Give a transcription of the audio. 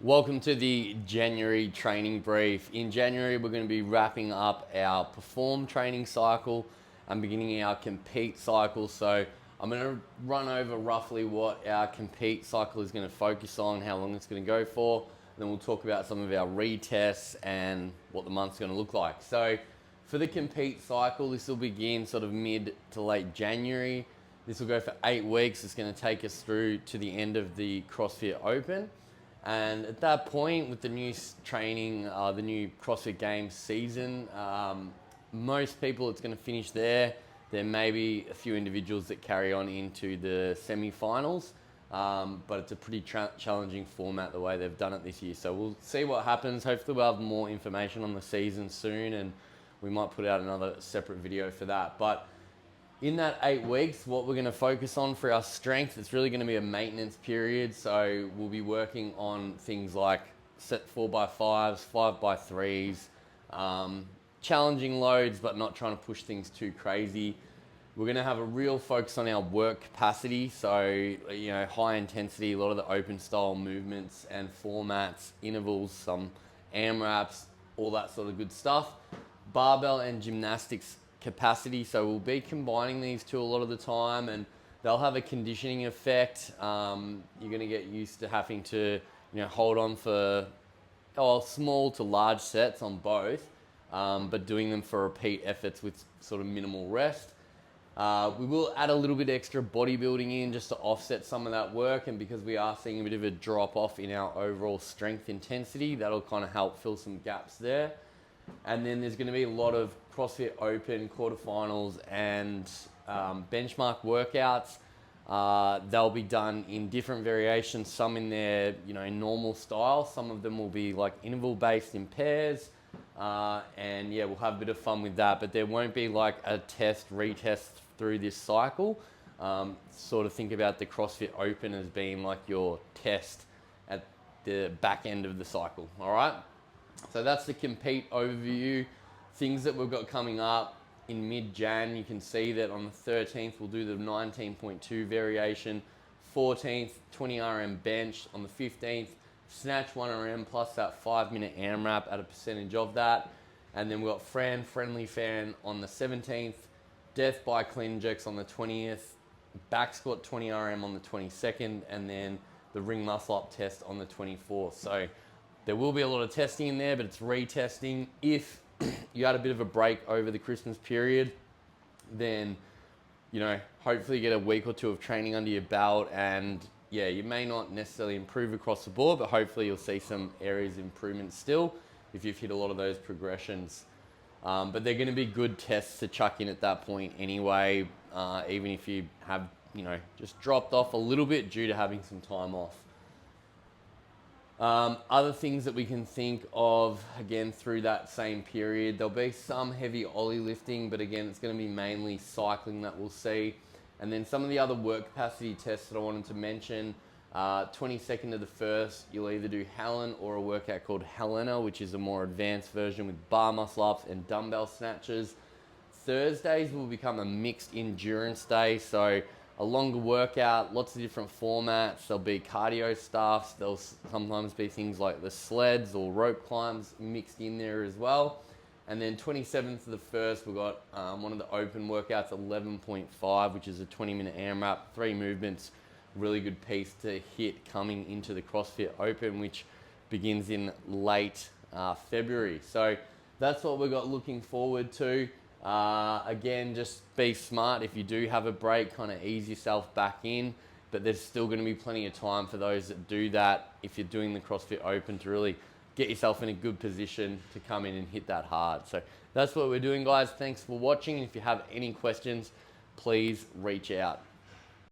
Welcome to the January training brief. In January, we're going to be wrapping up our perform training cycle and beginning our compete cycle. So I'm going to run over roughly what our compete cycle is going to focus on, how long it's going to go for. And then we'll talk about some of our retests and what the month's going to look like. So for the compete cycle, this will begin sort of mid to late January. This will go for 8 weeks. It's going to take us through to the end of the CrossFit Open. And at that point, with the new training, the new CrossFit Games season, most people it's going to finish there. There may be a few individuals that carry on into the semi-finals, but it's a pretty challenging format the way they've done it this year. So we'll see what happens. Hopefully we'll have more information on the season soon, and we might put out another separate video for that. But in that 8 weeks, what we're going to focus on for our strength, it's really going to be a maintenance period. So we'll be working on things like set 4x5s, 5x3s, challenging loads, but not trying to push things too crazy. We're going to have a real focus on our work capacity. So, high intensity, a lot of the open style movements and formats, intervals, some AMRAPs, all that sort of good stuff. Barbell and gymnastics capacity, so we'll be combining these two a lot of the time, and they'll have a conditioning effect. You're going to get used to having to hold on for small to large sets on both, but doing them for repeat efforts with sort of minimal rest. We will add a little bit extra bodybuilding in just to offset some of that work, and because we are seeing a bit of a drop off in our overall strength intensity, that'll kind of help fill some gaps there. And then there's going to be a lot of CrossFit Open quarterfinals and benchmark workouts. They'll be done in different variations, some in their normal style. Some of them will be like interval based in pairs. And yeah, we'll have a bit of fun with that, but there won't be like a retest through this cycle. Sort of think about the CrossFit Open as being like your test at the back end of the cycle, all right? So that's the compete overview. Things that we've got coming up in mid-Jan, you can see that on the 13th, we'll do the 19.2 variation, 14th, 20 RM bench, on the 15th, snatch 1 RM plus that 5-minute AMRAP at a percentage of that. And then we've got friendly fan on the 17th, death by clean jerks on the 20th, back squat 20 RM on the 22nd, and then the ring muscle up test on the 24th. So there will be a lot of testing in there, but it's retesting. If you had a bit of a break over the Christmas period, then, hopefully you get a week or two of training under your belt, and yeah, you may not necessarily improve across the board, but hopefully you'll see some areas of improvement still if you've hit a lot of those progressions. But they're going to be good tests to chuck in at that point anyway, even if you have, just dropped off a little bit due to having some time off. Other things that we can think of, again, through that same period, there'll be some heavy ollie lifting, but again, it's going to be mainly cycling that we'll see. And then some of the other work capacity tests that I wanted to mention, 22nd of the 1st, you'll either do Helen or a workout called Helena, which is a more advanced version with bar muscle ups and dumbbell snatches. Thursdays will become a mixed endurance day, so a longer workout, lots of different formats. There'll be cardio stuff. There'll sometimes be things like the sleds or rope climbs mixed in there as well. And then 27th of the 1st, we've got one of the open workouts, 11.5, which is a 20-minute AMRAP, 3 movements, really good piece to hit coming into the CrossFit Open, which begins in late February. So that's what we've got looking forward to. Again, just be smart. If you do have a break, kind of ease yourself back in, but there's still going to be plenty of time for those that do that if you're doing the CrossFit Open to really get yourself in a good position to come in and hit that hard. So that's what we're doing, guys. Thanks for watching. If you have any questions, please reach out.